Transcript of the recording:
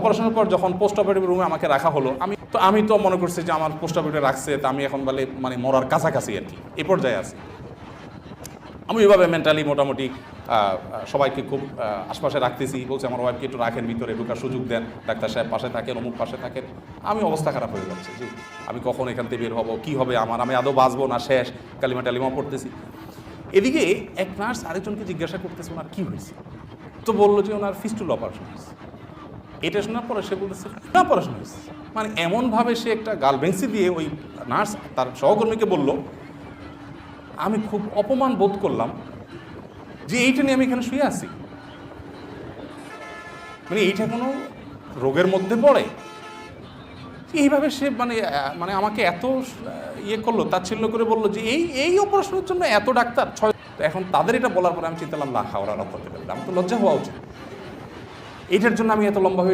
অপারেশনের পর যখন পোস্ট অপারেটিভ রুমে আমাকে রাখা হলো, আমি তো মনে করছি যে আমার পোস্ট অপারেটিভ রাখছে, তা আমি এখন মানে মরার কাছাকাছি আর কি, এ পর্যায়ে আছি। আমি এভাবে মেন্টালি মোটামুটি সবাইকে খুব আশপাশে রাখতেছি, বলছে আমার ওয়াইফকে একটু রাখেন, ভিতরে ঢোকার সুযোগ দেন, ডাক্তার সাহেব পাশে থাকেন, অমুক পাশে থাকেন। আমি অবস্থা খারাপ হয়ে যাচ্ছে যে আমি কখন এখান থেকে বের হবো, কী হবে আমার, আমি আদৌ বাঁচবো না শেষ, কালিমা টালিমা পড়তেছি। এদিকে এক নার্স আরেকজনকে জিজ্ঞাসা করতেছে ওনার কী হয়েছে, তো বললো যে ওনার ফিস্টুলা অপারেশন হয়েছে। এটা শোনার পরে সে বলতেছে অপারেশন হয়েছে, মানে এমনভাবে সে একটা গাল ভেংসি দিয়ে ওই নার্স তার সহকর্মীকে বলল, আমি খুব অপমান বোধ করলাম যে এইটা নিয়ে আমি এখানে শুয়ে আছি, মানে এইটা কোনো রোগের মধ্যে পড়ে। এইভাবে সে মানে আমাকে এত ইয়ে করলো, তাচ্ছিল্য করে বললো যে এই অপারেশনের জন্য এত ডাক্তার 6। এখন তাদের এটা বলার পরে আমি চিন্তা করলাম, লা হাওলা ওয়া লা কুওয়াতা ইল্লা বিল্লাহ, আমার তো লজ্জা হওয়া উচিত, এইটার জন্য আমি এত লম্বা হয়ে